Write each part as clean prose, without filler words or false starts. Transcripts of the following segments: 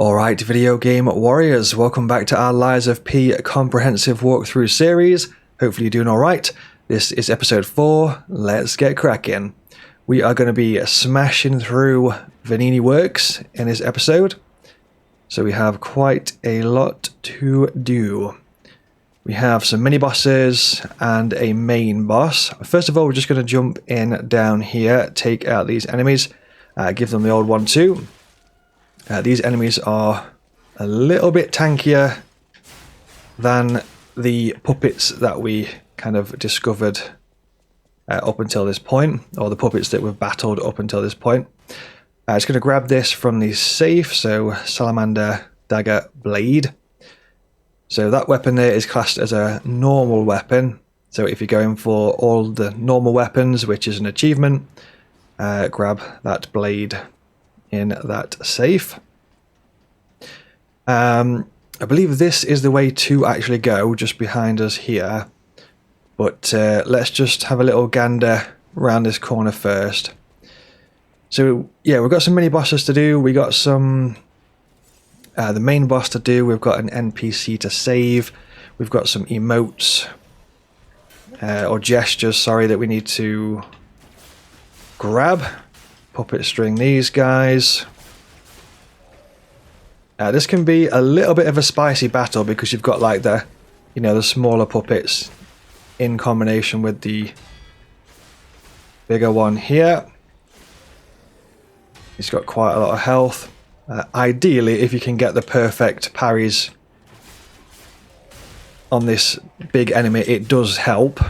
Alright, video game warriors, welcome back to our Lies of P comprehensive walkthrough series. Hopefully you're doing alright. This is episode 4, let's get cracking. We are going to be smashing through Venigni works in this episode. So we have quite a lot to do. We have some mini bosses and a main boss. First of all, we're just going to jump in down here, take out these enemies, give them the old 1-2. These enemies are a little bit tankier than the puppets that we kind of discovered up until this point, or the puppets that we've battled up until this point. Just going to grab this from the safe, so Salamander Dagger Blade. So that weapon there is classed as a normal weapon, so if you're going for all the normal weapons, which is an achievement, grab that blade in that safe. I believe this is the way to actually go, just behind us here. But let's just have a little gander around this corner first. So yeah, we've got some mini bosses to do. We got some the main boss to do. We've got an NPC to save. We've got some emotes or gestures, sorry, that we need to grab. Puppet string these guys. This can be a little bit of a spicy battle because you've got like the, you know, the smaller puppets in combination with the bigger one here. He's got quite a lot of health. Ideally, if you can get the perfect parries on this big enemy, it does help.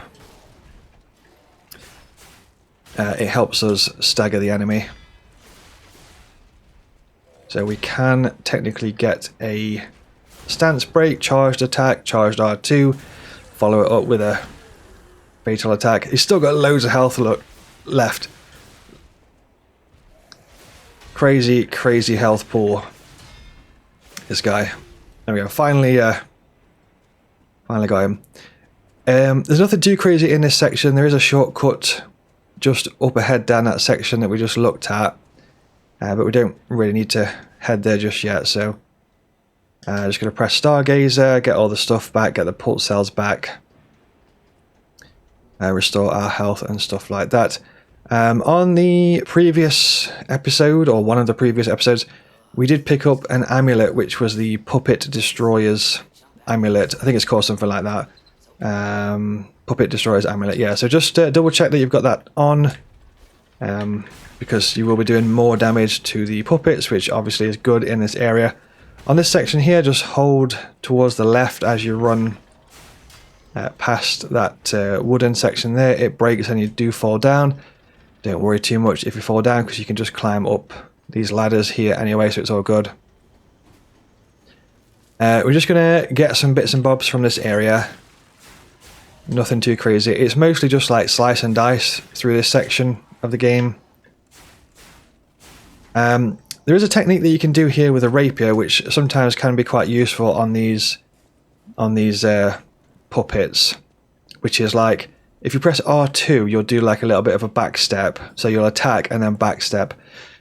It helps us stagger the enemy. So we can technically get a stance break, charged attack, charged R2, follow it up with a fatal attack. He's still got loads of health left. Crazy, crazy health pool, this guy. There we go, finally got him. There's nothing too crazy in this section. There is a shortcut just up ahead down that section that we just looked at. But we don't really need to head there just yet, so just going to press Stargazer, get all the stuff back, get the pulse cells back, restore our health and stuff like that. On the previous episode, or one of the previous episodes, we did pick up an amulet, which was the Puppet Destroyer's amulet. I think it's called something like that. Puppet Destroyer's amulet, yeah. So just double check that you've got that on. Because you will be doing more damage to the puppets, which obviously is good in this area. On this section here, just hold towards the left as you run past that wooden section there. It breaks and you do fall down. Don't worry too much if you fall down, because you can just climb up these ladders here anyway, so it's all good. We're just going to get some bits and bobs from this area. Nothing too crazy. It's mostly just like slice and dice through this section of the game. There is a technique that you can do here with a rapier, which sometimes can be quite useful on these puppets, which is like, if you press R2, you'll do like a little bit of a back step, so you'll attack and then back step,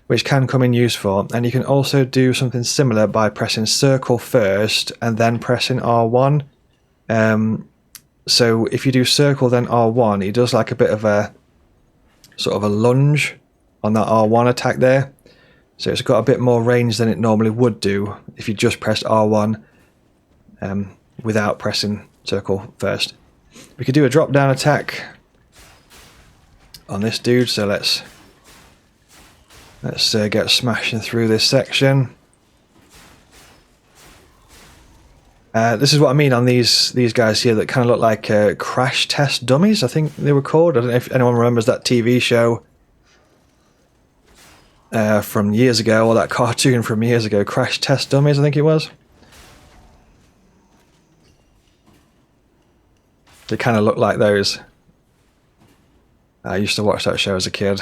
which can come in useful. And you can also do something similar by pressing circle first and then pressing R1. So if you do circle then R1, it does like a bit of a sort of a lunge on that R1 attack there. So it's got a bit more range than it normally would do if you just pressed R1 without pressing circle first. We could do a drop down attack on this dude, so let's get smashing through this section. This is what I mean on these guys here that kind of look like crash test dummies, I think they were called. I don't know if anyone remembers that TV show from years ago, or that cartoon from years ago, Crash Test Dummies, I think it was. They kind of look like those. I used to watch that show as a kid.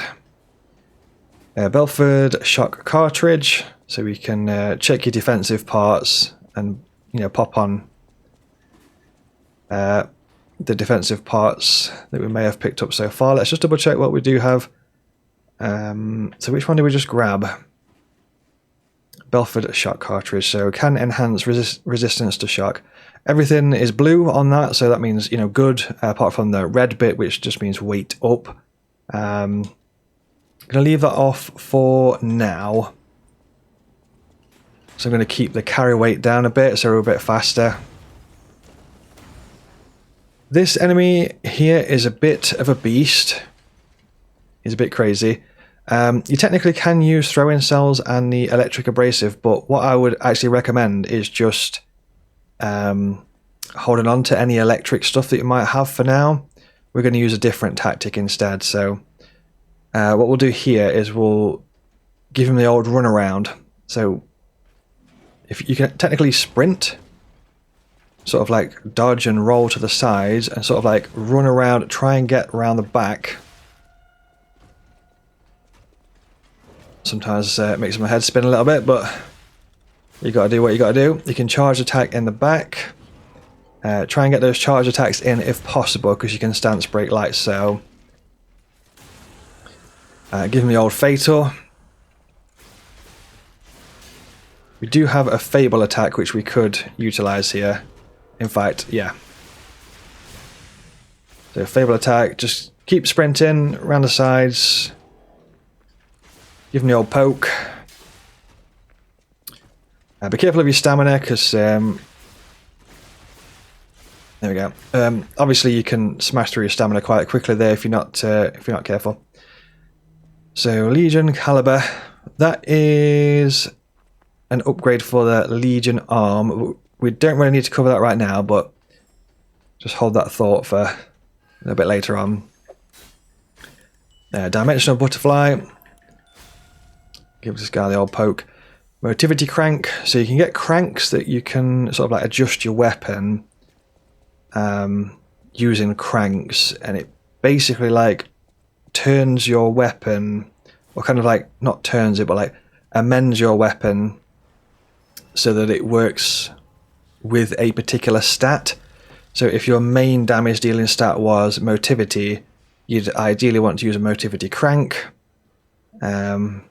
Belford shock cartridge, so we can check your defensive parts and, you know, pop on the defensive parts that we may have picked up so far. Let's just double check what we do have. So which one did we just grab? Belford shock cartridge, so can enhance resistance to shock. Everything is blue on that, so that means, you know, good, apart from the red bit, which just means wait up. I'm going to leave that off for now. So I'm going to keep the carry weight down a bit, so we're a bit faster. This enemy here is a bit of a beast. He's a bit crazy. You technically can use throw-in cells and the electric abrasive, but what I would actually recommend is just holding on to any electric stuff that you might have for now. We're going to use a different tactic instead. So what we'll do here is we'll give him the old run around. So if you can technically sprint, sort of like dodge and roll to the sides and sort of like run around, try and get around the back. Sometimes it makes my head spin a little bit, but you got to do what you got to do. You can charge attack in the back. Try and get those charge attacks in if possible, because you can stance break like so. Give him the old fatal. We do have a fable attack which we could utilize here. In fact, yeah. So fable attack, just keep sprinting around the sides. Give him the old poke. Be careful of your stamina, because there we go. Obviously, you can smash through your stamina quite quickly there if you're not careful. So Legion Caliber, that is an upgrade for the Legion arm. We don't really need to cover that right now, but just hold that thought for a little bit later on. Dimensional Butterfly. Give this guy the old poke. Motivity Crank. So you can get cranks that you can sort of like adjust your weapon using cranks, and it basically like turns your weapon, or kind of like not turns it, but like amends your weapon so that it works with a particular stat. So if your main damage dealing stat was motivity, you'd ideally want to use a motivity crank. And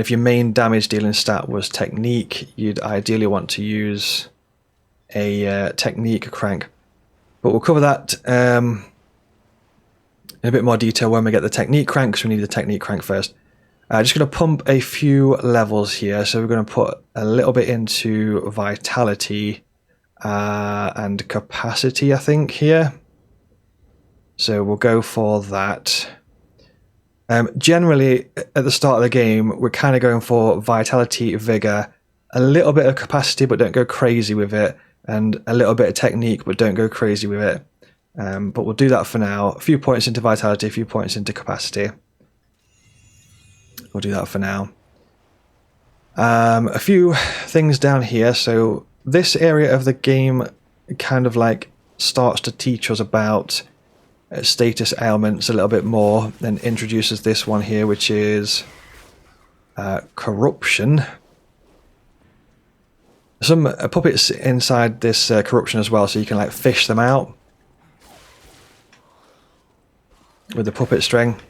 if your main damage dealing stat was technique, you'd ideally want to use a technique crank. But we'll cover that in a bit more detail when we get the technique crank, because we need the technique crank first. Just going to pump a few levels here. So we're going to put a little bit into vitality and capacity, I think, here. So we'll go for that. Generally, at the start of the game, we're kind of going for vitality, vigor, a little bit of capacity, but don't go crazy with it, and a little bit of technique, but don't go crazy with it. But we'll do that for now. A few points into vitality, a few points into capacity. We'll do that for now. A few things down here. So this area of the game kind of like starts to teach us about status ailments a little bit more, then introduces this one here, which is corruption. Some puppets inside this corruption as well, so you can like fish them out with the puppet string.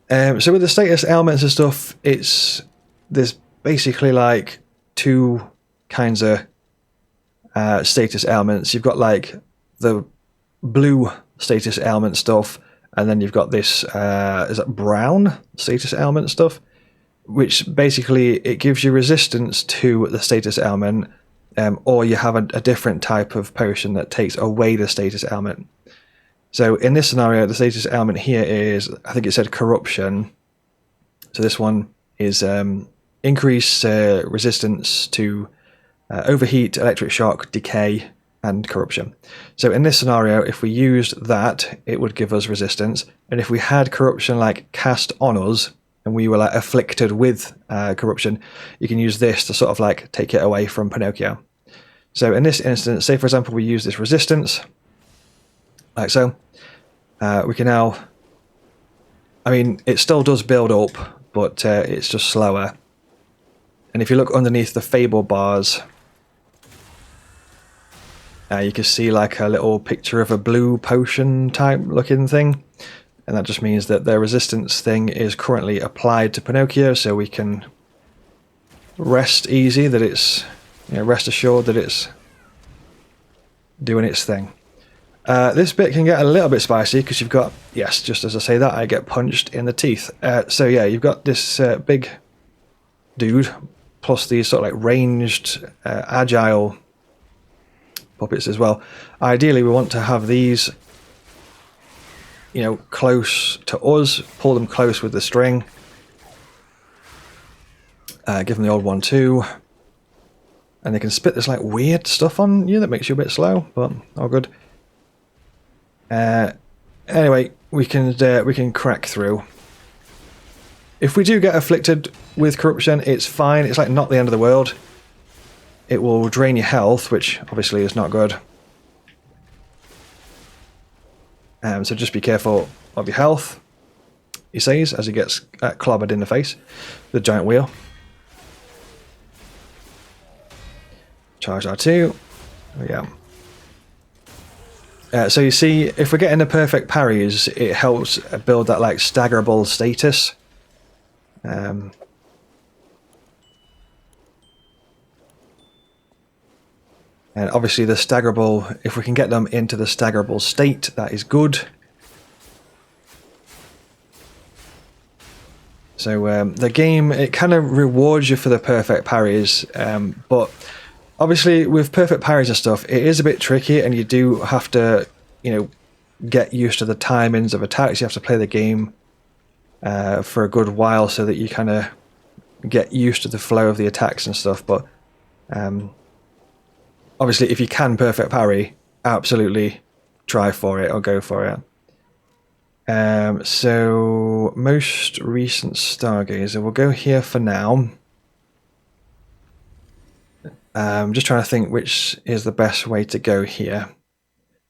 So with the status ailments and stuff, there's basically like two kinds of status ailments. You've got like the blue status ailment stuff, and then you've got this is it brown status ailment stuff, which basically it gives you resistance to the status ailment, or you have a different type of potion that takes away the status ailment. So in this scenario, the status ailment here is, I think it said corruption. So this one is increased resistance to overheat, electric shock, decay, and corruption. So in this scenario, if we used that, it would give us resistance. And if we had corruption like cast on us, and we were like afflicted with corruption, you can use this to sort of like take it away from Pinocchio. So in this instance, say for example, we use this resistance, like so. We can now, I mean, it still does build up, but it's just slower. And if you look underneath the fable bars, you can see like a little picture of a blue potion type looking thing. And that just means that the resistance thing is currently applied to Pinocchio, so we can rest easy that it's, rest assured that it's doing its thing. This bit can get a little bit spicy because you've got, yes, just as I say that, I get punched in the teeth. So yeah, you've got this big dude plus these sort of like ranged, agile puppets as well. Ideally, we want to have these, close to us, pull them close with the string. Give them the old 1-2. And they can spit this like weird stuff on you that makes you a bit slow, but all good. Anyway, we can crack through. If we do get afflicted with corruption, it's fine. It's like not the end of the world. It will drain your health, which obviously is not good. So just be careful of your health, he says, as he gets clobbered in the face with a giant wheel. Charge R2. There we go. So you see, if we're getting the perfect parries, it helps build that like staggerable status. And obviously the staggerable, if we can get them into the staggerable state, that is good. So the game, it kind of rewards you for the perfect parries, but obviously with perfect parries and stuff, it is a bit tricky, and you do have to, get used to the timings of attacks. You have to play the game for a good while so that you kind of get used to the flow of the attacks and stuff. But obviously, if you can perfect parry, absolutely try for it or go for it. So most recent Stargazer, we'll go here for now. Just trying to think which is the best way to go here.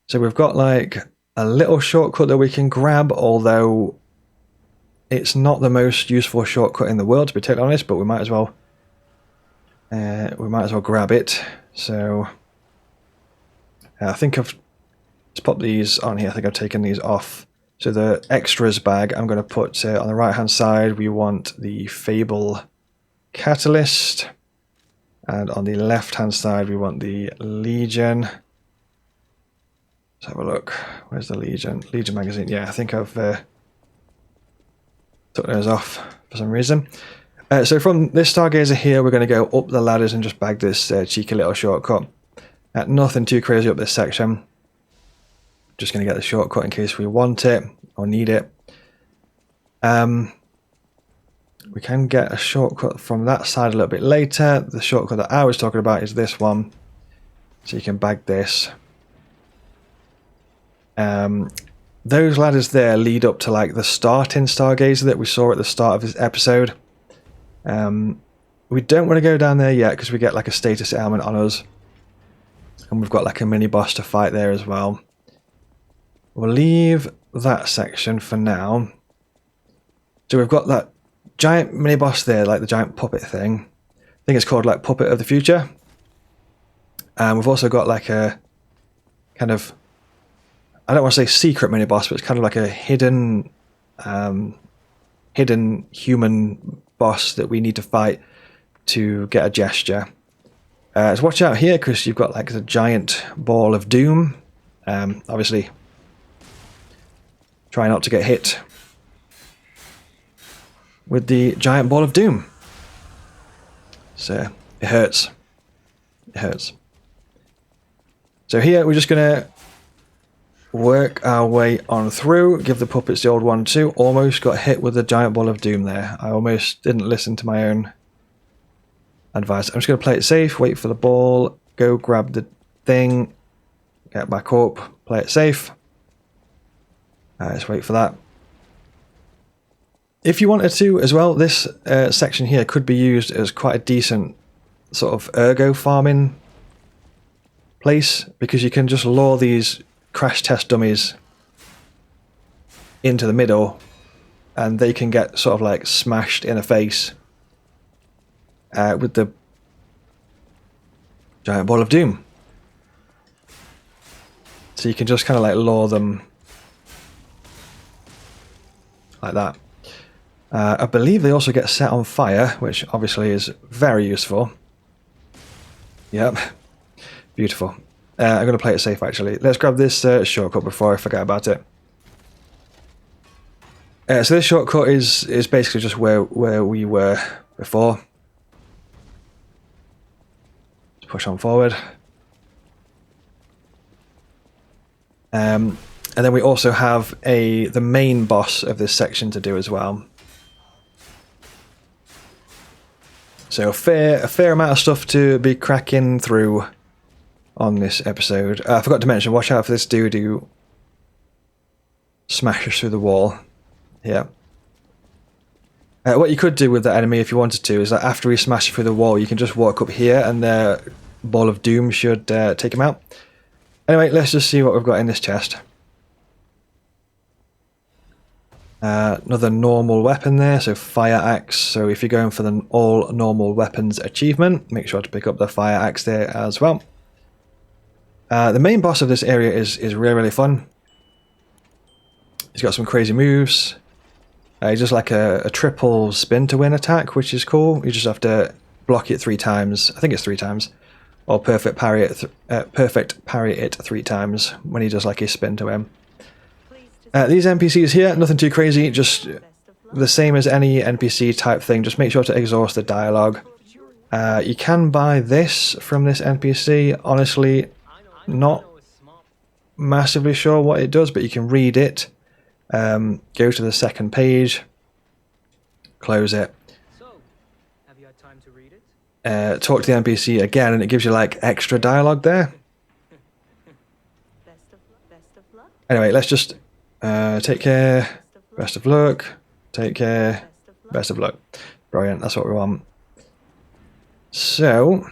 So we've got like a little shortcut that we can grab, although it's not the most useful shortcut in the world, to be totally honest, but we might as well grab it. So I think let's pop these on here. I think I've taken these off. So the extras bag, I'm going to put on the right hand side, we want the Fable Catalyst. And on the left hand side, we want the Legion. Let's have a look. Where's the Legion? Legion magazine. Yeah, I think I've took those off for some reason. So from this Stargazer here, we're going to go up the ladders and just bag this cheeky little shortcut. Nothing too crazy up this section. Just going to get the shortcut in case we want it or need it. We can get a shortcut from that side a little bit later. The shortcut that I was talking about is this one. So you can bag this. Those ladders there lead up to like the starting Stargazer that we saw at the start of this episode. We don't want to go down there yet because we get like a status ailment on us. And we've got like a mini boss to fight there as well. We'll leave that section for now. So we've got that giant mini boss there, like the giant puppet thing. I think it's called like Puppet of the Future. And we've also got like a kind of, I don't want to say secret mini boss, but it's kind of like a hidden human boss that we need to fight to get a gesture. So watch out here because you've got like the giant ball of doom. Obviously, try not to get hit with the giant ball of doom. So it hurts. It hurts. So here we're just gonna work our way on through, give the puppets the old 1-2. Almost got hit with the giant ball of doom there. I almost didn't listen to my own advice. I'm just going to play it safe, wait for the ball, go grab the thing, get back up, play it safe. Let's wait for that. If you wanted to as well, this section here could be used as quite a decent sort of ergo farming place, because you can just lure these crash test dummies into the middle and they can get sort of like smashed in the face with the giant ball of doom. So you can just kind of like lure them like that. I believe they also get set on fire, which obviously is very useful. Yep, beautiful. I'm going to play it safe actually. Let's grab this shortcut before I forget about it. So this shortcut is basically just where we were before. Let's push on forward. And then we also have the main boss of this section to do as well. So a fair amount of stuff to be cracking through on this episode. I forgot to mention, watch out for this dude who smashes through the wall. Yeah. What you could do with that enemy if you wanted to is that after he smashes through the wall, you can just walk up here and the ball of doom should take him out. Anyway, let's just see what we've got in this chest. Another normal weapon there, so fire axe. So if you're going for the all normal weapons achievement, make sure to pick up the fire axe there as well. The main boss of this area is really fun. He's got some crazy moves. He's just like a triple spin to win attack, which is cool. You just have to block it 3 times. I think it's 3 times. Or perfect parry it 3 times when he does like his spin to win. These NPCs here, nothing too crazy, just the same as any NPC type thing. Just make sure to exhaust the dialogue. You can buy this from this NPC. Honestly, not massively sure what it does, but you can read it. Go to the second page, close it. Have you had time to read it? Talk to the NPC again, and it gives you like extra dialogue there. Best of luck. Anyway, let's just take care. Best of luck. Take care. Best of luck. Brilliant. That's what we want. So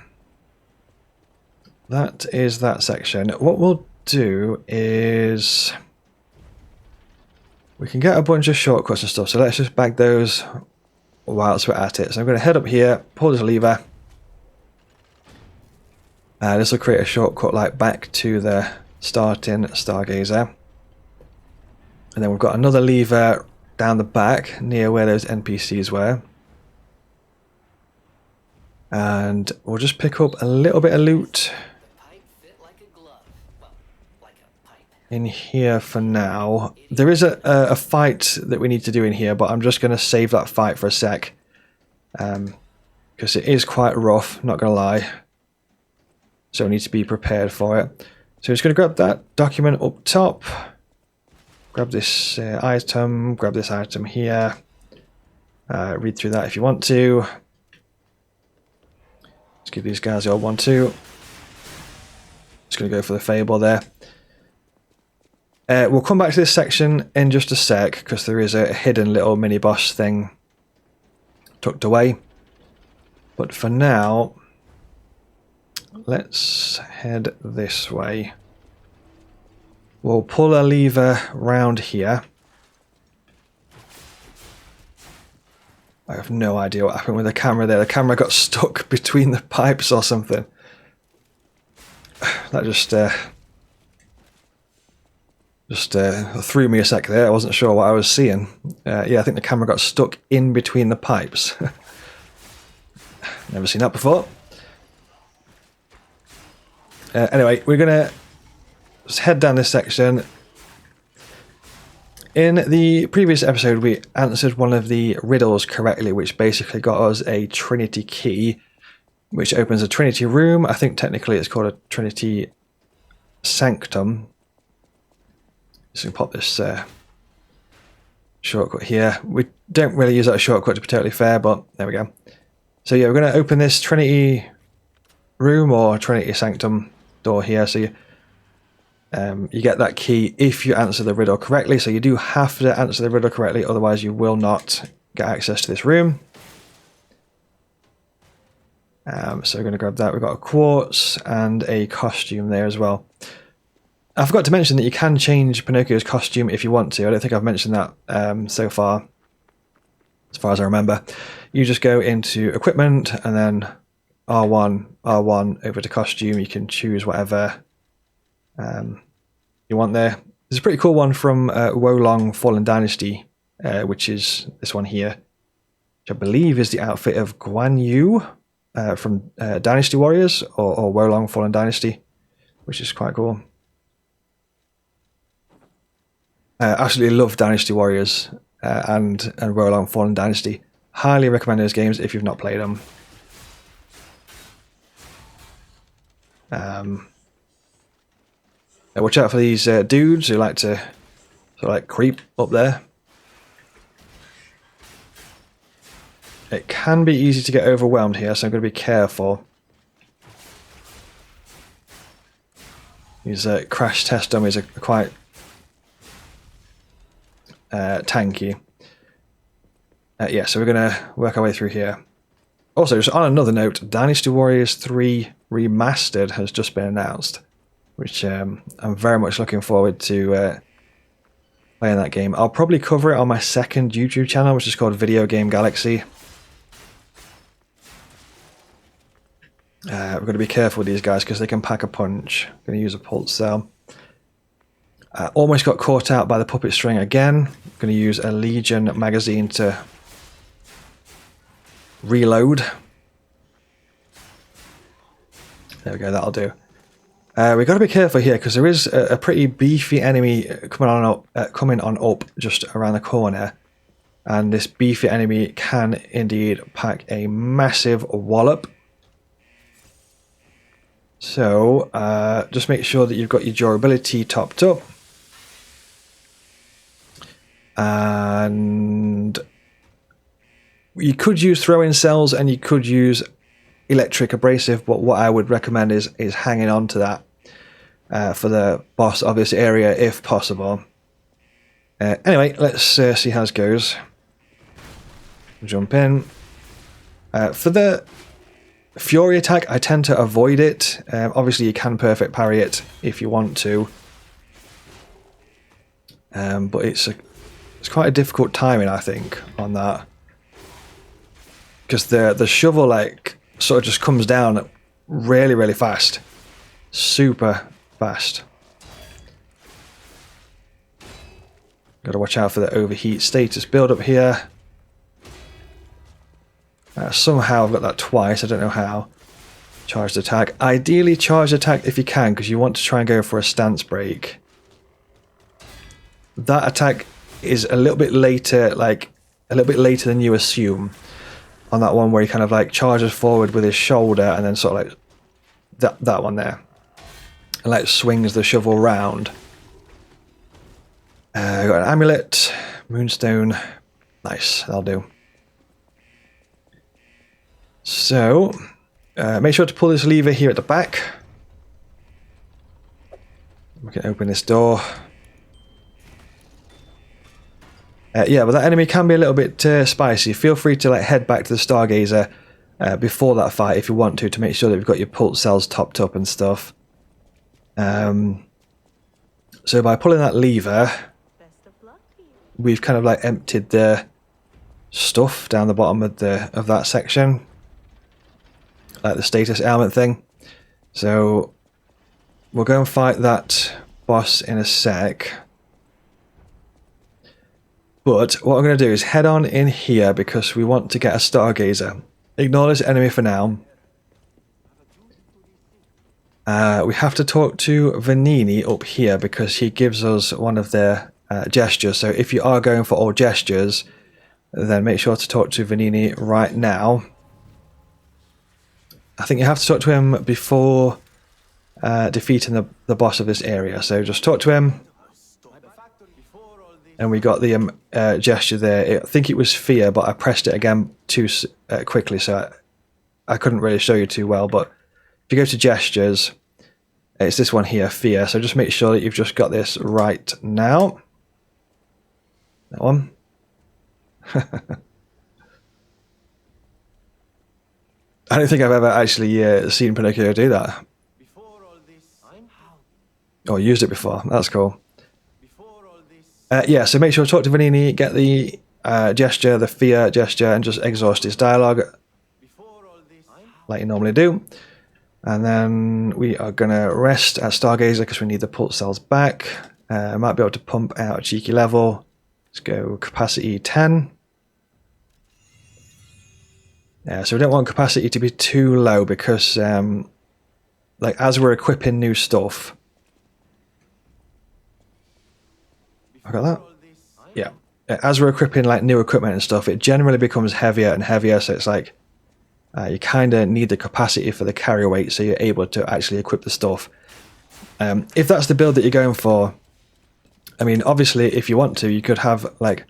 that is that section. What we'll do is we can get a bunch of shortcuts and stuff. So let's just bag those whilst we're at it. So I'm going to head up here, pull this lever. This will create a shortcut like back to the starting Stargazer. And then we've got another lever down the back near where those NPCs were. And we'll just pick up a little bit of loot in here for now. There is a fight that we need to do in here, but I'm just going to save that fight for a sec. Because it is quite rough, not going to lie. So we need to be prepared for it. So I'm just going to grab that document up top. Grab this item, grab this item here. Read through that if you want to. Let's give these guys the old one too. Just going to go for the Fable there. We'll come back to this section in just a sec, because there is a hidden little mini-boss thing tucked away. But for now, let's head this way. We'll pull a lever round here. I have no idea what happened with the camera there. The camera got stuck between the pipes or something. That just threw me a sec there. I wasn't sure what I was seeing. Yeah, I think the camera got stuck in between the pipes. Never seen that before. Anyway, we're going to just head down this section. In the previous episode, we answered one of the riddles correctly, which basically got us a Trinity key, which opens a Trinity room. I think technically it's called a Trinity sanctum. So we can pop this shortcut here. We don't really use that shortcut, to be totally fair, but there we go. So yeah, we're going to open this Trinity room or Trinity sanctum door here. So you get that key if you answer the riddle correctly. So you do have to answer the riddle correctly, otherwise you will not get access to this room. So we're going to grab that. We've got a quartz and a costume there as well. I forgot to mention that you can change Pinocchio's costume if you want to. I don't think I've mentioned that so far, as far as I remember. You just go into equipment and then R1 over to costume. You can choose whatever you want there. There's a pretty cool one from Wolong Fallen Dynasty, which is this one here. which I believe is the outfit of Guan Yu from Dynasty Warriors or Wolong Fallen Dynasty, which is quite cool. Absolutely love Dynasty Warriors and Wolong Fallen Dynasty. Highly recommend those games if you've not played them. Watch out for these dudes who like to sort of like creep up there. It can be easy to get overwhelmed here, so I'm going to be careful. These crash test dummies are quite tanky. Yeah, so we're going to work our way through here. Also, just on another note, Dynasty Warriors 3 Remastered has just been announced, which I'm very much looking forward to playing that game. I'll probably cover it on my second YouTube channel, which is called Video Game Galaxy. We're going to be careful with these guys because they can pack a punch. I'm going to use a pulse cell. Almost got caught out by the puppet string again. I'm going to use a Legion magazine to reload. There we go, that'll do. We've got to be careful here because there is a pretty beefy enemy coming on up just around the corner. And this beefy enemy can indeed pack a massive wallop. So, just make sure that you've got your durability topped up. And you could use throw-in cells and you could use electric abrasive, but what I would recommend is hanging on to that for the boss of this area if possible. Anyway, let's see how this goes. Jump in. For the Fury attack, I tend to avoid it. Obviously, you can perfect parry it if you want to. But it's quite a difficult timing, I think, on that. Because the shovel like sort of just comes down really, really fast. Super fast. Got to watch out for the overheat status build up here. Somehow I've got that twice, I don't know how. Charged attack. Ideally charged attack if you can, because you want to try and go for a stance break. That attack is a little bit later, like a little bit later than you assume. On that one where he kind of like charges forward with his shoulder and then sort of like that one there. And like swings the shovel round. Got an amulet, moonstone. Nice, that'll do. So, make sure to pull this lever here at the back. We can open this door. Yeah, but that enemy can be a little bit spicy. Feel free to like head back to the Stargazer before that fight if you want to make sure that you've got your pulse cells topped up and stuff. So by pulling that lever, we've kind of like emptied the stuff down the bottom of that section, like the status ailment thing. So we'll go and fight that boss in a sec. But what I'm going to do is head on in here because we want to get a Stargazer. Ignore this enemy for now. We have to talk to Venigni up here because he gives us one of their gestures. So if you are going for all gestures, then make sure to talk to Venigni right now. I think you have to talk to him before defeating the boss of this area. So just talk to him. And we got the gesture there. I think it was fear, but I pressed it again too quickly, so I couldn't really show you too well. But if you go to gestures, it's this one here, fear. So just make sure that you've just got this right now. That one. I don't think I've ever actually seen Pinocchio do that. Or used it before. That's cool. Yeah, so make sure to talk to Venigni, get the gesture, the fear gesture, and just exhaust his dialogue like you normally do. And then we are going to rest at Stargazer because we need the pulse cells back. Might be able to pump out a cheeky level. Let's go capacity 10. So we don't want capacity to be too low because like as we're equipping new stuff. I got that? Yeah. As we're equipping like new equipment and stuff, it generally becomes heavier and heavier. So it's like you kind of need the capacity for the carry weight so you're able to actually equip the stuff. If that's the build that you're going for, I mean, obviously, if you want to, you could have like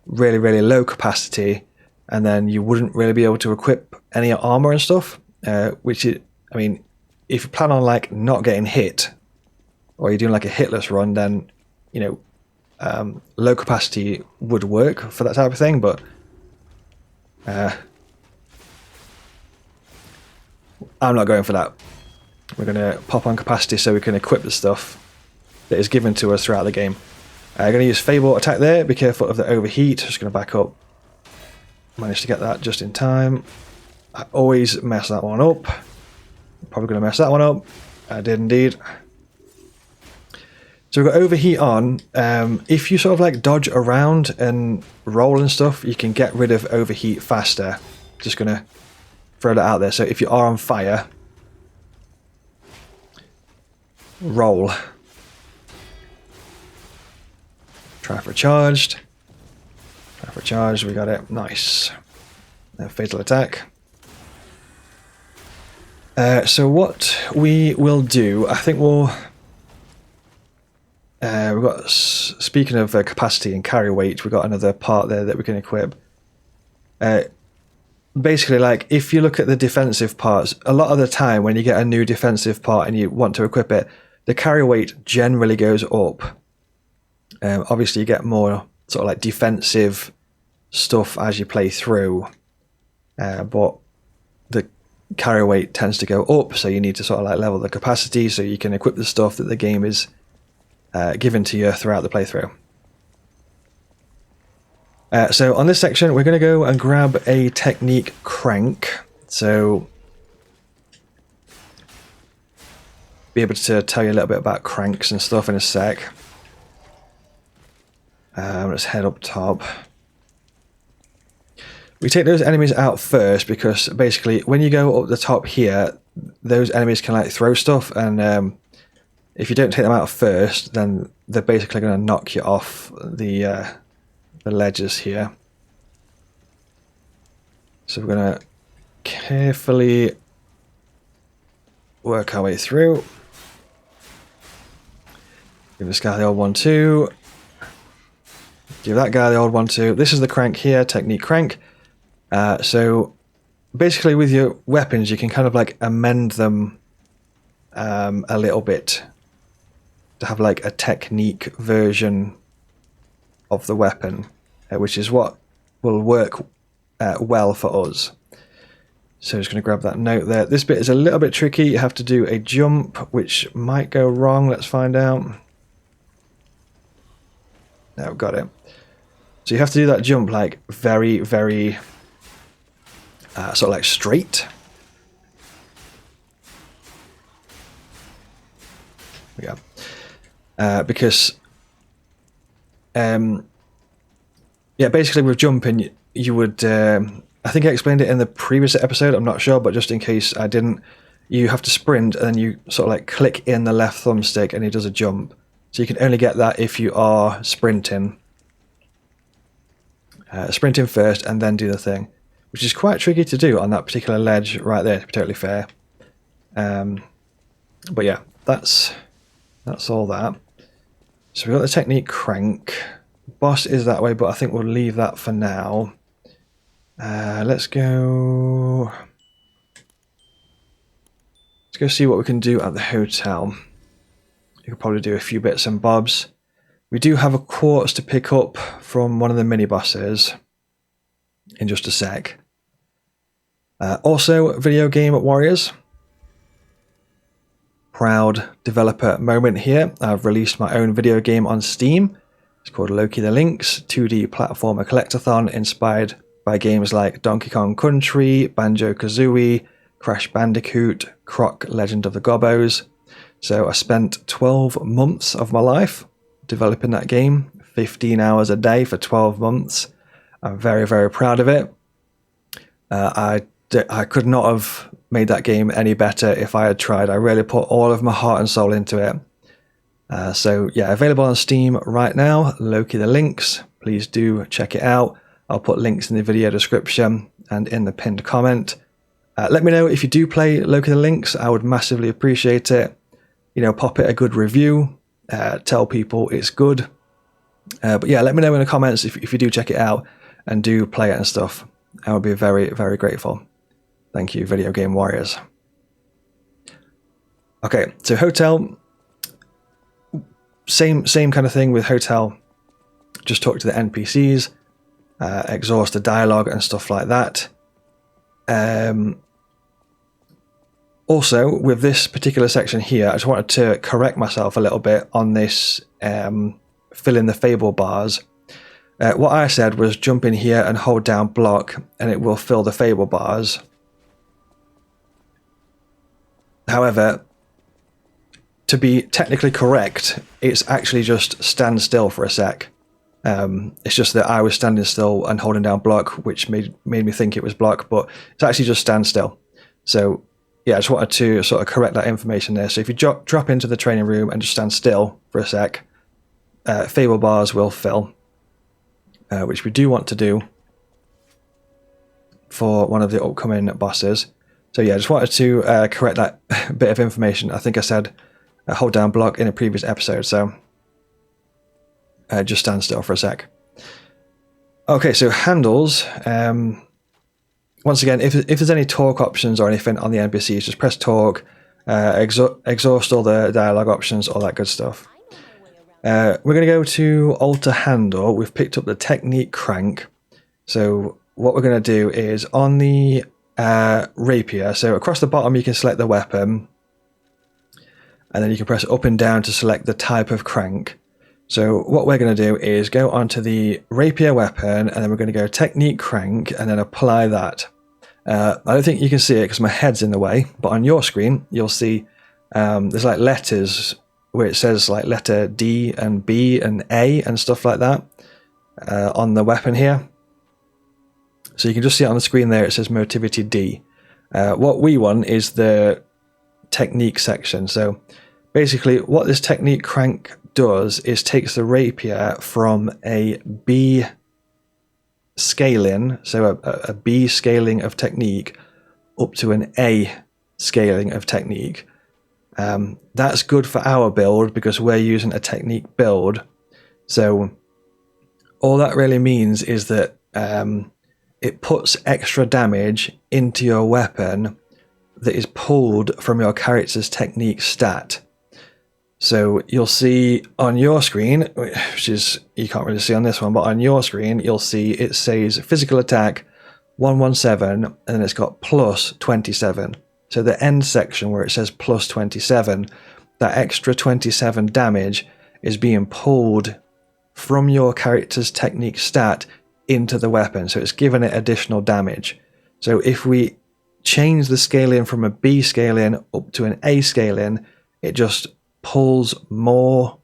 really, really low capacity, and then you wouldn't really be able to equip any armor and stuff. Which is, I mean, if you plan on like not getting hit, or you're doing like a hitless run, then you know, low capacity would work for that type of thing. But I'm not going for that. We're going to pop on capacity so we can equip the stuff that is given to us throughout the game. I'm going to use Fable attack there. Be careful of the overheat. Just going to back up. Managed to get that just in time. I always mess that one up. Probably going to mess that one up. I did indeed. So we've got overheat on. If you sort of like dodge around and roll and stuff, you can get rid of overheat faster. Just going to throw that out there. So if you are on fire, roll. Try for charged. Try for charged. We got it. Nice. Fatal attack. So what we will do, I think we'll. We've got. Speaking of capacity and carry weight, we've got another part there that we can equip. Basically, like if you look at the defensive parts, a lot of the time when you get a new defensive part and you want to equip it, the carry weight generally goes up. Obviously, you get more sort of like defensive stuff as you play through, but the carry weight tends to go up, so you need to sort of like level the capacity so you can equip the stuff that the game is given to you throughout the playthrough. So on this section, we're going to go and grab a technique crank. So be able to tell you a little bit about cranks and stuff in a sec. Let's head up top. We take those enemies out first because basically when you go up the top here, those enemies can like throw stuff, and if you don't take them out first, then they're basically going to knock you off the ledges here. So we're going to carefully work our way through. Give this guy the old 1-2. Give that guy the old 1-2. This is the crank here, technique crank. So basically with your weapons, you can kind of like amend them a little bit to have like a technique version of the weapon, which is what will work well for us. So I'm just going to grab that note there. This bit is a little bit tricky. You have to do a jump, which might go wrong. Let's find out. Now we've got it. So you have to do that jump like very, very sort of like straight. There we go. Because yeah, basically with jumping, you would I think I explained it in the previous episode, I'm not sure, but just in case I didn't, you have to sprint and then you sort of like click in the left thumbstick and it does a jump. So you can only get that if you are sprinting. Sprinting first and then do the thing, which is quite tricky to do on that particular ledge right there, to be totally fair. But yeah, that's all that. So we've got the technique crank. Boss is that way, but I think we'll leave that for now. Let's go see what we can do at the hotel. You could probably do a few bits and bobs. We do have a quartz to pick up from one of the mini bosses in just a sec. Also, video game warriors. Proud developer moment here. I've released my own video game on Steam. It's called Loki the Lynx, 2D platformer collectathon inspired by games like Donkey Kong Country, Banjo-Kazooie, Crash Bandicoot, Croc Legend of the Gobbos. So I spent 12 months of my life developing that game, 15 hours a day for 12 months. I'm very, very proud of it. I I could not have made that game any better if I had tried. I really put all of my heart and soul into it. So yeah, available on Steam right now. Loki the links. Please do check it out. I'll put links in the video description and in the pinned comment. Let me know if you do play Loki the links. I would massively appreciate it. You know, pop it a good review. Tell people it's good. But yeah, let me know in the comments if you do check it out and do play it and stuff. I would be very, very grateful. Thank you, Video Game Warriors. Okay, so Hotel. Same kind of thing with Hotel. Just talk to the NPCs, exhaust the dialogue and stuff like that. Also, with this particular section here, I just wanted to correct myself a little bit on this fill in the fable bars. What I said was jump in here and hold down block and it will fill the fable bars. However, to be technically correct, it's actually just stand still for a sec. It's just that I was standing still and holding down block, which made me think it was block, but it's actually just stand still. So yeah, I just wanted to sort of correct that information there. So if you drop into the training room and just stand still for a sec, fable bars will fill, which we do want to do for one of the upcoming bosses. So yeah, I just wanted to correct that bit of information. I think I said hold down block in a previous episode, so just stand still for a sec. Okay, so handles. Once again, if there's any talk options or anything on the NPCs, just press talk, exhaust all the dialogue options, all that good stuff. We're going to go to alter handle. We've picked up the technique crank. So what we're going to do is on the rapier, so across the bottom you can select the weapon, and then you can press up and down to select the type of crank. So what we're going to do is go onto the rapier weapon, and then we're going to go technique crank and then apply that. I don't think you can see it because my head's in the way, but on your screen you'll see there's like letters where it says like letter D and B and A and stuff like that on the weapon here. So you can just see it on the screen there, it says motivity D. What we want is the technique section. So basically what this technique crank does is takes the rapier from a B scaling, so a B scaling of technique, up to an A scaling of technique. That's good for our build because we're using a technique build. So all that really means is that it puts extra damage into your weapon that is pulled from your character's technique stat. So you'll see on your screen, which is, you can't really see on this one, but on your screen, you'll see it says physical attack 117, and then it's got plus 27. So the end section where it says plus 27, that extra 27 damage is being pulled from your character's technique stat into the weapon. So it's giving it additional damage. So if we change the scaling from a B scaling up to an A scaling, it just pulls more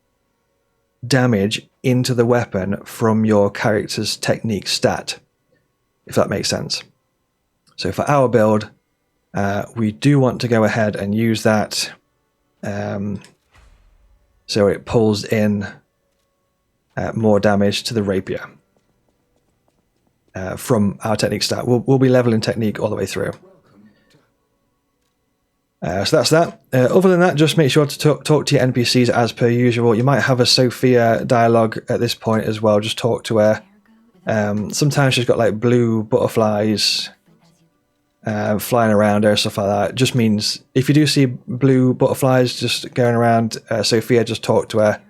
damage into the weapon from your character's technique stat, if that makes sense. So for our build, we do want to go ahead and use that, so it pulls in more damage to the rapier from our technique stat. We'll be leveling technique all the way through. So that's that. Other than that, just make sure to talk to your NPCs as per usual. You might have a Sophia dialogue at this point as well. Just talk to her. Sometimes she's got like blue butterflies flying around her, stuff like that. Just means if you do see blue butterflies just going around Sophia, just talk to her.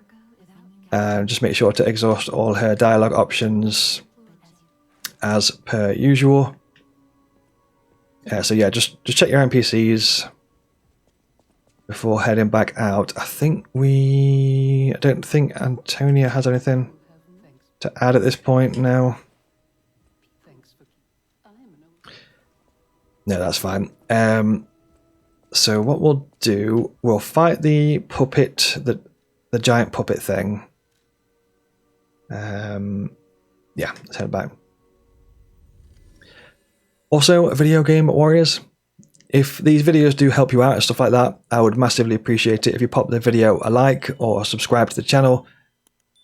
Just make sure to exhaust all her dialogue options as per usual. So yeah, just check your NPCs before heading back out. I don't think Antonia has anything to add at this point now. No, that's fine. So what we'll do, we'll fight the puppet, the giant puppet thing. Yeah, let's head back. Also, video game warriors, if these videos do help you out and stuff like that, I would massively appreciate it if you pop the video a like or subscribe to the channel.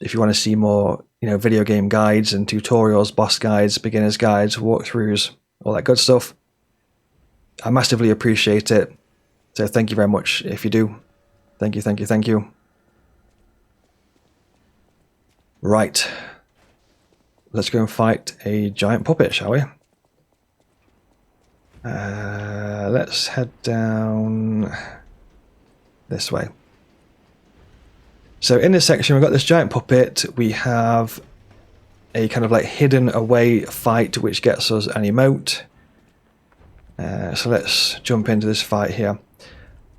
If you want to see more, video game guides and tutorials, boss guides, beginners guides, walkthroughs, all that good stuff, I massively appreciate it. So thank you very much if you do. Thank you, thank you, thank you. Right. Let's go and fight a giant puppet, shall we? Let's head down this way. So in this section, we've got this giant puppet. We have a kind of like hidden away fight, which gets us an emote. So let's jump into this fight here.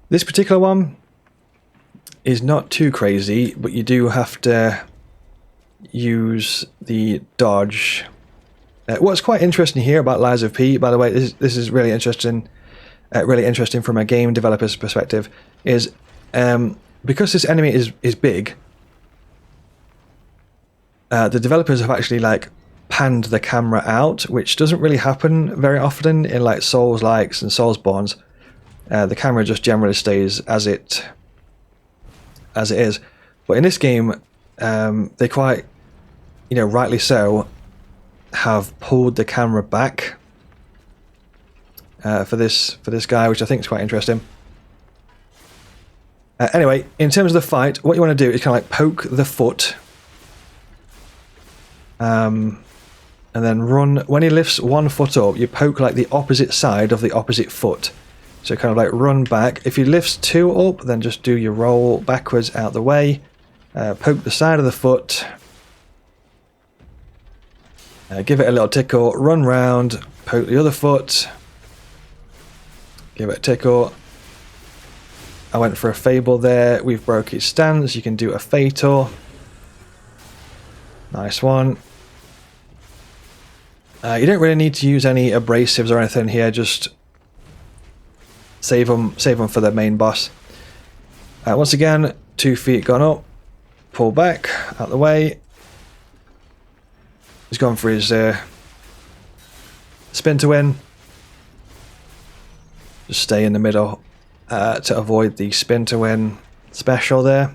This particular one is not too crazy, but you do have to use the dodge. What's quite interesting here about Lies of P, by the way, this is really interesting from a game developer's perspective, is because this enemy is big, the developers have actually like panned the camera out, which doesn't really happen very often in like Souls-likes and Soulsborns. The camera just generally stays as it is, but in this game, they quite, rightly so, have pulled the camera back for this guy, which I think is quite interesting. Anyway, in terms of the fight, what you want to do is kind of like poke the foot, and then run. When he lifts one foot up, you poke like the opposite side of the opposite foot. So kind of like run back. If he lifts two up, then just do your roll backwards out the way. Poke the side of the foot. Give it a little tickle, run round, poke the other foot, give it a tickle. I went for a fable there, we've broke his stance, you can do a fatal. Nice one. You don't really need to use any abrasives or anything here, just save them for the main boss. Once again, 2 feet gone up, pull back, out the way. He's gone for his spin to win. Just stay in the middle to avoid the spin to win special there.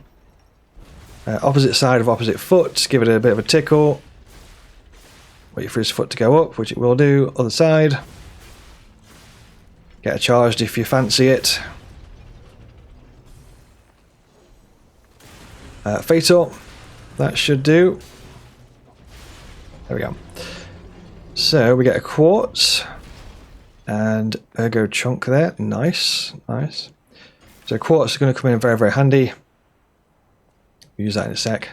Opposite side of opposite foot, give it a bit of a tickle. Wait for his foot to go up, which it will do. Other side. Get a charged if you fancy it. Fatal. That should do. There we go. So we get a quartz and ergo chunk there. Nice, nice. So quartz is going to come in very, very handy. We'll use that in a sec.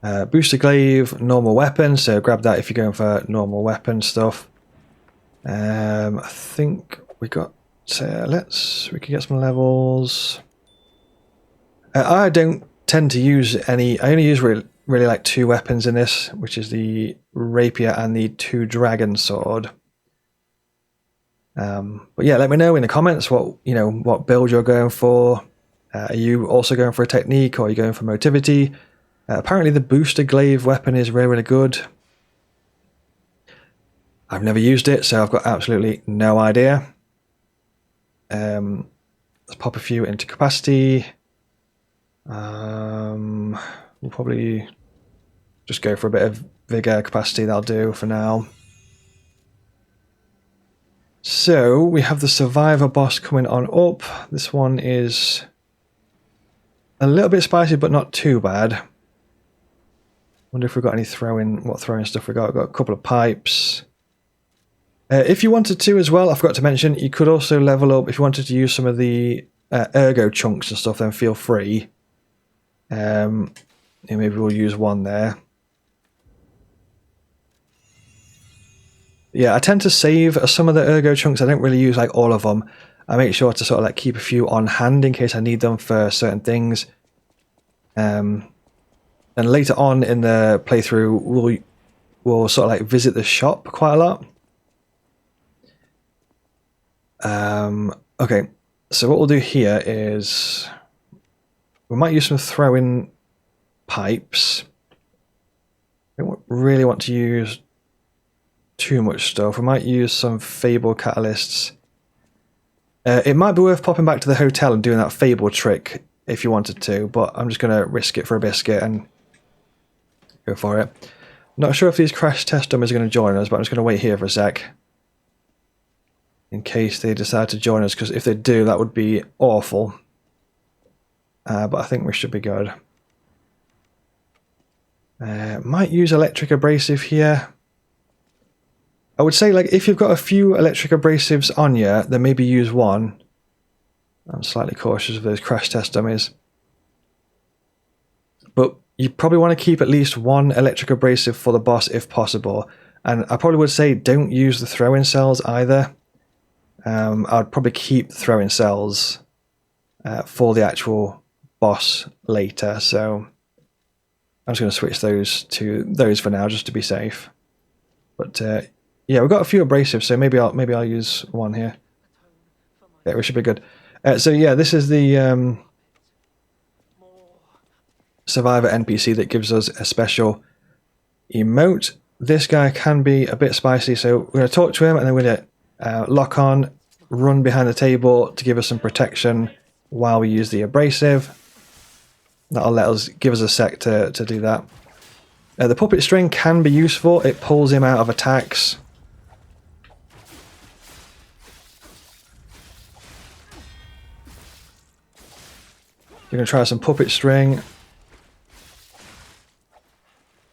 Booster glaive, normal weapon. So grab that if you're going for normal weapon stuff. I think we got. We can get some levels. I don't tend to use any. I only use really like 2 weapons in this, which is the rapier and the 2 dragon sword. But yeah, let me know in the comments what build you're going for. Are you also going for a technique, or are you going for motivity? Apparently the booster glaive weapon is really, really good. I've never used it, so I've got absolutely no idea. Let's pop a few into capacity. We'll probably just go for a bit of vigor capacity, that'll do for now. So we have the survivor boss coming on up. This one is a little bit spicy, but not too bad. Wonder if we've got any what throwing stuff we got. We've got a couple of pipes. If you wanted to as well, I forgot to mention, you could also level up. If you wanted to use some of the ergo chunks and stuff, then feel free. Maybe we'll use one there. Yeah, I tend to save some of the ergo chunks. I don't really use like all of them. I make sure to sort of like keep a few on hand in case I need them for certain things. And later on in the playthrough, we'll sort of like visit the shop quite a lot. Okay, so what we'll do here is we might use some throw-in pipes. I don't really want to use too much stuff. We might use some fable catalysts. It might be worth popping back to the hotel and doing that fable trick if you wanted to, but I'm just going to risk it for a biscuit and go for it. Not sure if these crash test dummies are going to join us, but I'm just going to wait here for a sec in case they decide to join us, because if they do, that would be awful. But I think we should be good. Might use electric abrasive here. I would say, like, if you've got a few electric abrasives on you, then maybe use one. I'm slightly cautious of those crash test dummies. But you probably want to keep at least one electric abrasive for the boss if possible. And I probably would say don't use the throwing cells either. I'd probably keep the throwing cells for the actual boss later. So I'm just going to switch those to those for now, just to be safe. But yeah, we've got a few abrasives, so maybe I'll use one here. Yeah, we should be good. So yeah, this is the survivor NPC that gives us a special emote. This guy can be a bit spicy, so we're going to talk to him, and then we're going to lock on, run behind the table to give us some protection while we use the abrasive. That'll give us a sec to do that. The puppet string can be useful. It pulls him out of attacks. You're going to try some puppet string.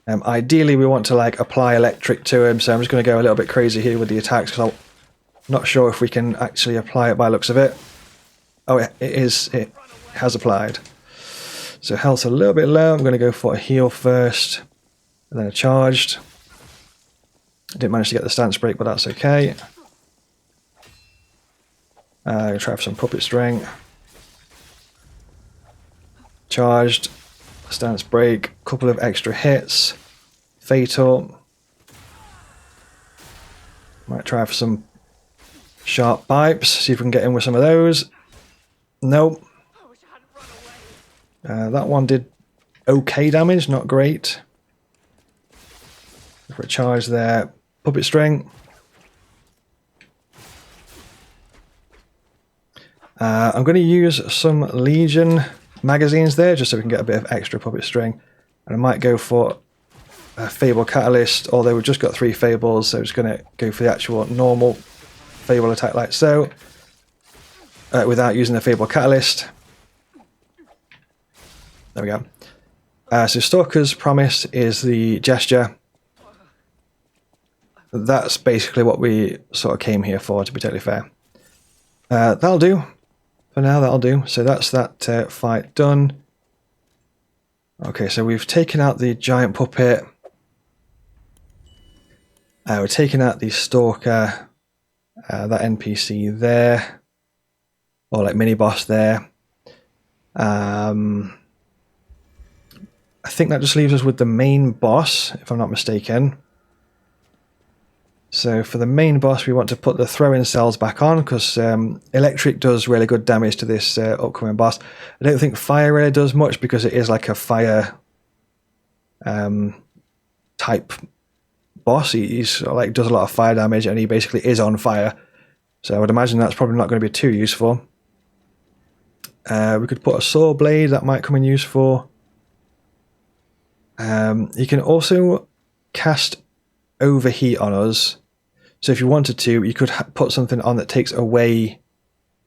Ideally, we want to like apply electric to him, so I'm just going to go a little bit crazy here with the attacks because I'm not sure if we can actually apply it by the looks of it. Oh, it has applied. So health's a little bit low. I'm going to go for a heal first, and then a charged. I didn't manage to get the stance break, but that's okay. I'm going to try for some puppet string. Charged, stance break, couple of extra hits, fatal. Might try for some sharp pipes, see if we can get in with some of those. Nope. That one did okay damage, not great. For a charge there, puppet string. I'm going to use some Legion magazines there just so we can get a bit of extra puppet string, and I might go for a fable catalyst, although we've just got 3 fables, so I'm just going to go for the actual normal fable attack like so, without using the fable catalyst. There we go. So Stalker's Promise is the gesture. That's basically what we sort of came here for, to be totally fair. That'll do. For now, that'll do. So that's that fight done. Okay, so we've taken out the giant puppet. We're taking out the Stalker, that NPC there. Or like mini-boss there. I think that just leaves us with the main boss, if I'm not mistaken. So for the main boss, we want to put the throwing cells back on because electric does really good damage to this upcoming boss. I don't think fire really does much because it is like a fire type boss. He's like does a lot of fire damage and he basically is on fire. So I would imagine that's probably not going to be too useful. We could put a saw blade, that might come in useful. You can also cast overheat on us. So if you wanted to, you could put something on that takes away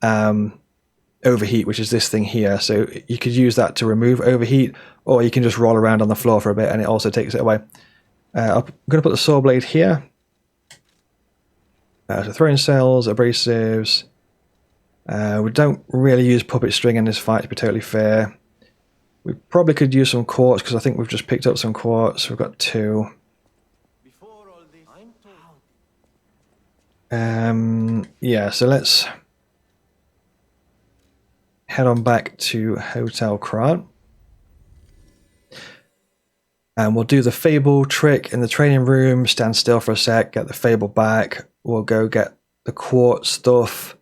overheat, which is this thing here. So you could use that to remove overheat, or you can just roll around on the floor for a bit and it also takes it away. I'm going to put the saw blade here. So throwing cells, abrasives. We don't really use puppet string in this fight, to be totally fair. We probably could use some quartz because I think we've just picked up some quartz. We've got 2. Yeah, so let's head on back to Hotel Krat. And we'll do the fable trick in the training room, stand still for a sec, get the fable back. We'll go get the quartz stuff.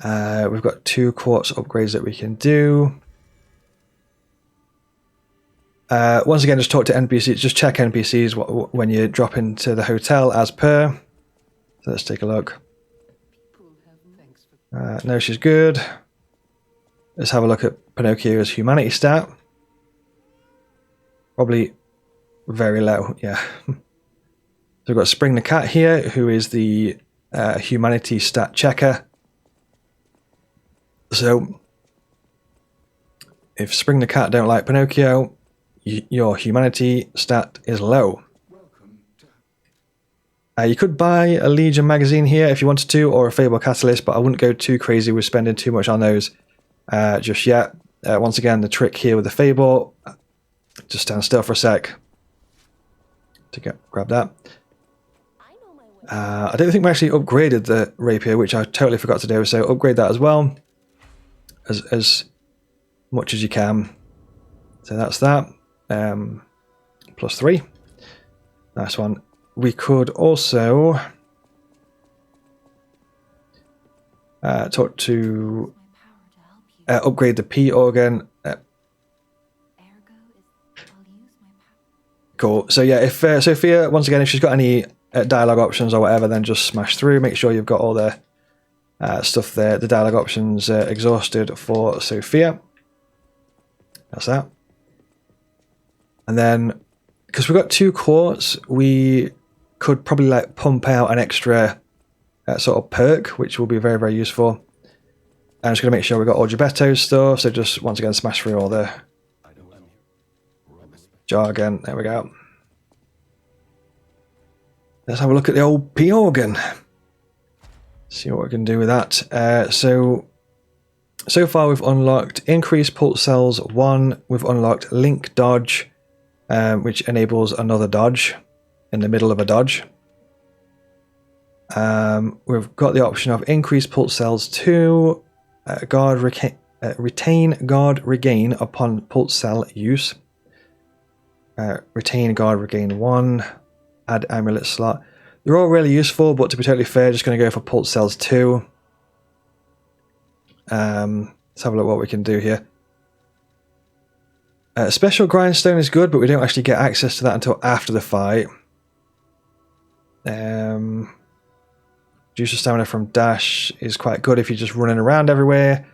We've got 2 quartz upgrades that we can do. Once again, just talk to NPCs. Just check NPCs when you drop into the hotel as per. So let's take a look. No, she's good. Let's have a look at Pinocchio's humanity stat. Probably very low, yeah. So we've got Spring the Cat here, who is the humanity stat checker. So if Spring the Cat don't like Pinocchio, your humanity stat is low. You could buy a Legion magazine here if you wanted to, or a Fable Catalyst, but I wouldn't go too crazy with spending too much on those just yet. Once again, the trick here with the Fable, just stand still for a sec to grab that. I don't think we actually upgraded the rapier, which I totally forgot to do, so upgrade that as well, as much as you can. So that's that. +3. Nice one. We could also talk to upgrade the P organ. Cool. So yeah, if Sophia, once again, if she's got any dialogue options or whatever, then just smash through. Make sure you've got all the stuff there, the dialogue options exhausted for Sophia. That's that. And then, because we've got 2 quartz, we could probably like pump out an extra sort of perk, which will be very, very useful. I'm just going to make sure we've got all Gebetto's stuff, so just once again smash through all the jargon. There we go. Let's have a look at the old P organ. See what we can do with that. So far we've unlocked increase pulse cells 1. We've unlocked link dodge, which enables another dodge in the middle of a dodge. We've got the option of increase pulse cells 2, retain guard regain upon pulse cell use. Retain guard regain 1, add amulet slot. They're all really useful, but to be totally fair, just going to go for pulse cells 2. Let's have a look what we can do here. Special grindstone is good, but we don't actually get access to that until after the fight. Juice of stamina from dash is quite good if you're just running around everywhere.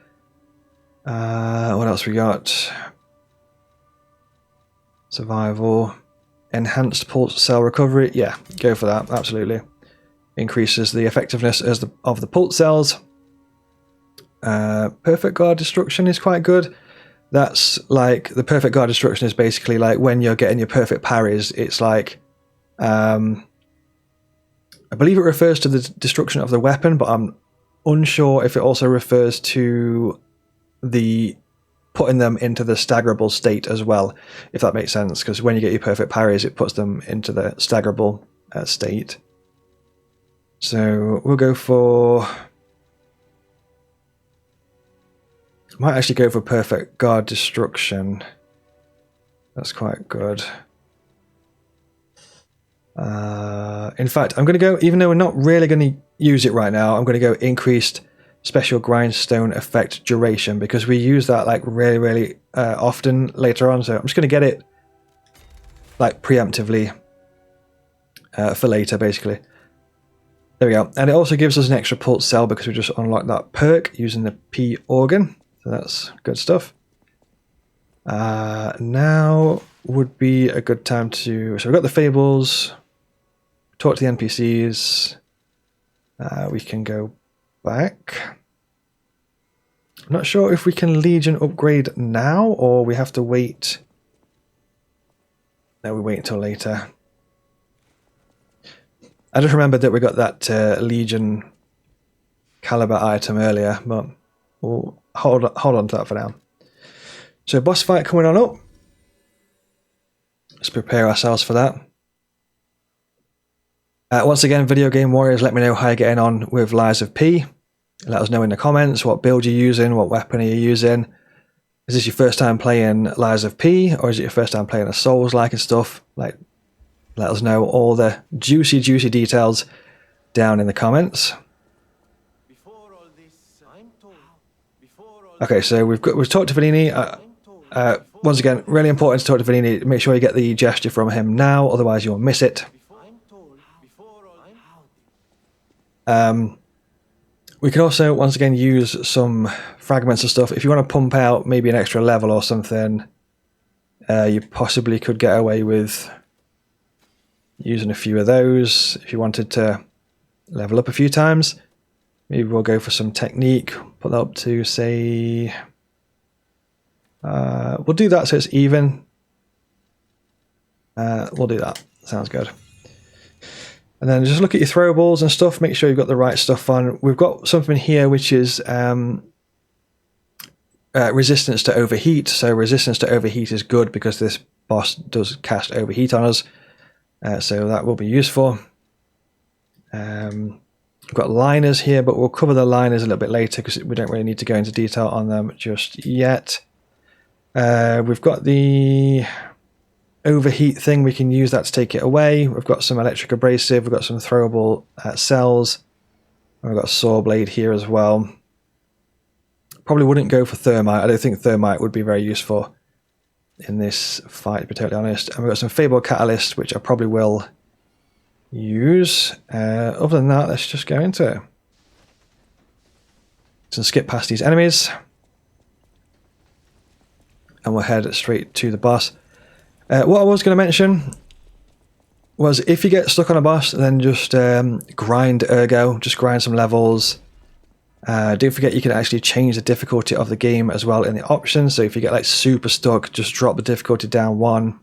What else we got? Survival. Enhanced pulse cell recovery. Yeah, go for that. Absolutely. Increases the effectiveness of the pulse cells. Perfect guard destruction is quite good. That's like, the perfect guard destruction is basically like when you're getting your perfect parries, it's like, I believe it refers to the destruction of the weapon, but I'm unsure if it also refers to the putting them into the staggerable state as well, if that makes sense, because when you get your perfect parries, it puts them into the staggerable state. So we'll go for... might actually go for perfect guard destruction. That's quite good. In fact, I'm going to go, even though we're not really going to use it right now, I'm going to go increased special grindstone effect duration, because we use that like really, really often later on. So I'm just going to get it like preemptively for later, basically. There we go. And it also gives us an extra pulse cell because we just unlocked that perk using the P organ. So that's good stuff. Now would be a good time to... so we've got the fables, talk to the NPCs. We can go back. I'm not sure if we can Legion upgrade now or we have to wait. No, we wait until later. I just remembered that we got that Legion caliber item earlier, but we'll hold on to that for now. So boss fight coming on up. Let's prepare ourselves for that. Once again, Video Game Warriors, let me know how you're getting on with Lies of P. Let us know in the comments what build you're using, what weapon are you using. Is this your first time playing Lies of P, or is it your first time playing a Souls-like and stuff? Like, let us know all the juicy details down in the comments. Okay, so we've talked to Venigni. once again, really important to talk to Venigni. Make sure you get the gesture from him now, otherwise you'll miss it. We can also, once again, use some fragments and stuff. If you want to pump out maybe an extra level or something, you possibly could get away with using a few of those if you wanted to level up a few times. Maybe we'll go for some technique, put that up to, say, we'll do that so it's even. We'll do that. Sounds good. And then just look at your throwables and stuff. Make sure you've got the right stuff on. We've got something here which is resistance to overheat. So resistance to overheat is good because this boss does cast overheat on us. So that will be useful. We've got liners here, but we'll cover the liners a little bit later because we don't really need to go into detail on them just yet. We've got the overheat thing. We can use that to take it away. We've got some electric abrasive. We've got some throwable cells. And we've got a saw blade here as well. Probably wouldn't go for thermite. I don't think thermite would be very useful in this fight, to be totally honest. And we've got some Fable Catalyst, which I probably will use. Other than that, let's just go into it. So skip past these enemies. And we'll head straight to the boss. What I was going to mention was if you get stuck on a boss, then just grind ergo, just grind some levels. Don't forget you can actually change the difficulty of the game as well in the options. So if you get like super stuck, just drop the difficulty down 1.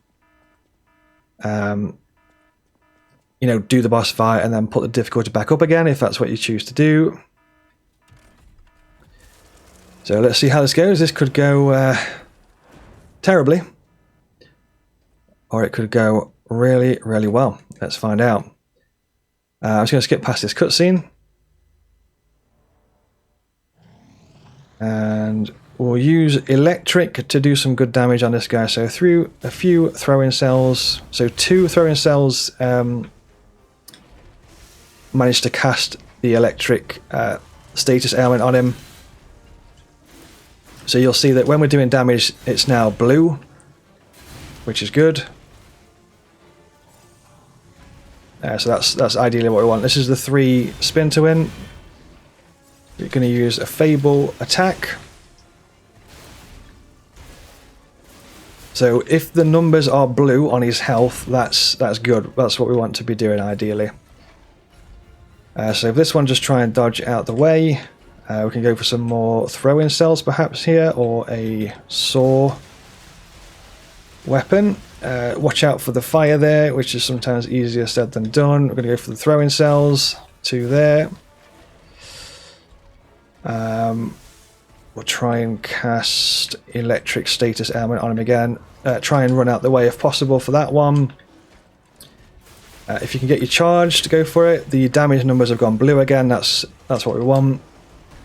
You know, do the boss fight and then put the difficulty back up again if that's what you choose to do. So let's see how this goes. This could go terribly. Or it could go really, really well. Let's find out. I'm just going to skip past this cutscene. And we'll use electric to do some good damage on this guy. So through a few throw-in cells. So 2 throw-in cells managed to cast the electric status ailment on him. So you'll see that when we're doing damage, it's now blue, which is good. So that's ideally what we want. This is the 3 spin to win. You're going to use a Fable attack. So if the numbers are blue on his health, that's good. That's what we want to be doing ideally. So if this one, just try and dodge out the way. We can go for some more throw-in cells perhaps here, or a saw weapon. Watch out for the fire there, which is sometimes easier said than done. We're going to go for the throwing cells, 2 there. We'll try and cast electric status ailment on him again. Try and run out the way if possible for that one. If you can get your charge to go for it. The damage numbers have gone blue again. That's what we want.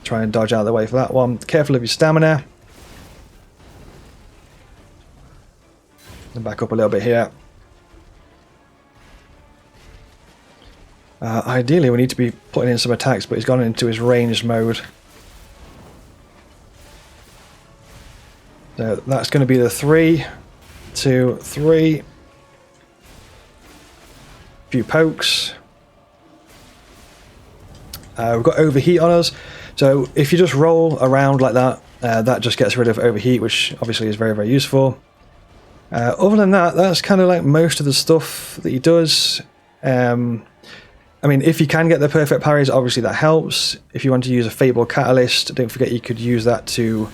Try and dodge out of the way for that one. Careful of your stamina. And back up a little bit here. Ideally we need to be putting in some attacks, but he's gone into his ranged mode. So that's going to be the 3, 2, 3. Few pokes. We've got overheat on us. So if you just roll around like that, that just gets rid of overheat, which obviously is very, very useful. Other than that, that's kind of like most of the stuff that he does. I mean, if you can get the perfect parries, obviously that helps. If you want to use a Fable Catalyst, don't forget you could use that to,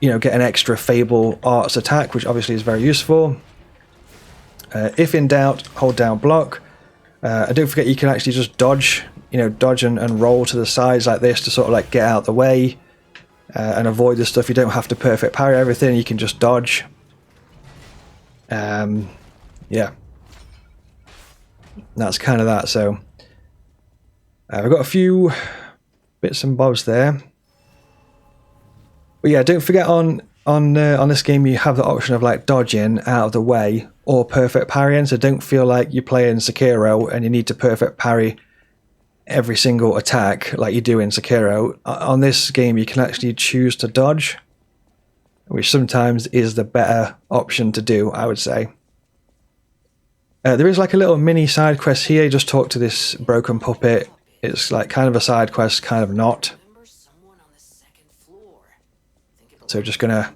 you know, get an extra Fable Arts attack, which obviously is very useful. If in doubt, hold down block. And don't forget you can actually just dodge, you know, dodge and roll to the sides like this to sort of like get out the way and avoid the stuff. You don't have to perfect parry everything, you can just dodge. Yeah. That's kind of that. So we've got a few bits and bobs there. But yeah, don't forget on this game you have the option of like dodging out of the way or perfect parrying. So don't feel like you're playing Sekiro and you need to perfect parry every single attack like you do in Sekiro. On this game you can actually choose to dodge. which sometimes is the better option to do, I would say. There is like a little mini side quest here. Just talk to this broken puppet. It's like kind of a side quest, kind of not. So just gonna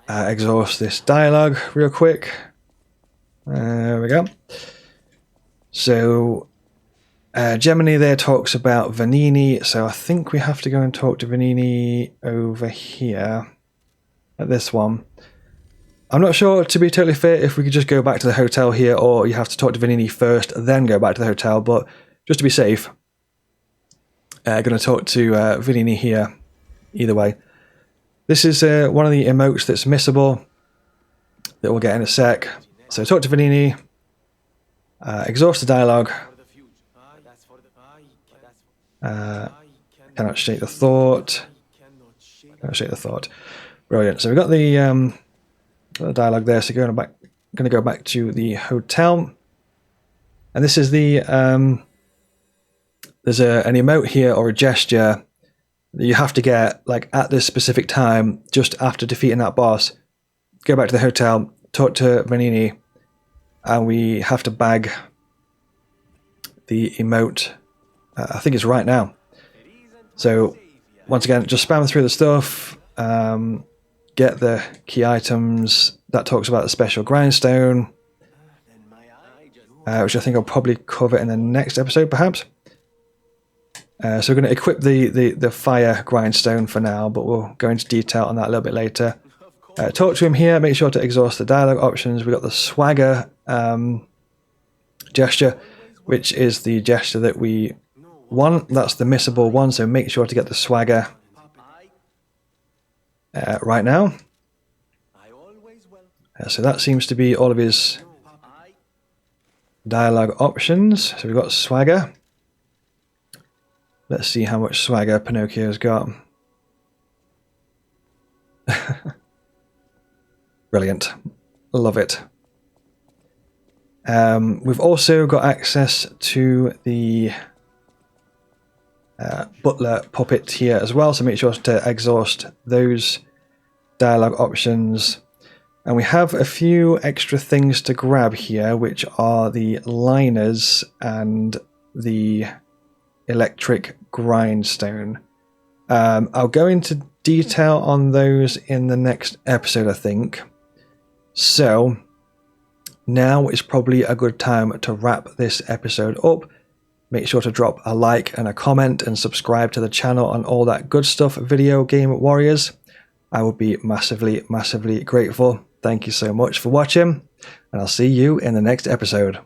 exhaust this dialogue real quick. There we go. So Gemini there talks about Venigni, so I think we have to go and talk to Venigni over here at this one. I'm not sure, to be totally fair, if we could just go back to the hotel here, or you have to talk to Venigni first, then go back to the hotel, but just to be safe, going to talk to Venigni here, either way. This is one of the emotes that's missable, that we'll get in a sec. So talk to Venigni, exhaust the dialogue, cannot shake the thought, brilliant. So we've got the dialogue there, so going to go back to the hotel, and this is the there's an emote here or a gesture that you have to get like at this specific time, just after defeating that boss. Go back to the hotel, talk to Venigni, and we have to bag the emote. I think it's right now. So once again, just spam through the stuff. Get the key items. That talks about the special grindstone, which I think I'll probably cover in the next episode, perhaps. So we're going to equip the fire grindstone for now, but we'll go into detail on that a little bit later. Talk to him here. Make sure to exhaust the dialogue options. We've got the swagger gesture, which is the gesture that we want. That's the missable one, so make sure to get the swagger right now. So that seems to be all of his dialogue options. So we've got swagger. Let's see how much swagger Pinocchio's got. Brilliant. Love it. We've also got access to the butler puppet here as well, so make sure to exhaust those dialogue options. And we have a few extra things to grab here, which are the liners and the electric grindstone. I'll go into detail on those in the next episode, I think. So now is probably a good time to wrap this episode up. Make sure to drop a like and a comment and subscribe to the channel and all that good stuff, Video Game Warriors. I would be massively, massively grateful. Thank you so much for watching, and I'll see you in the next episode.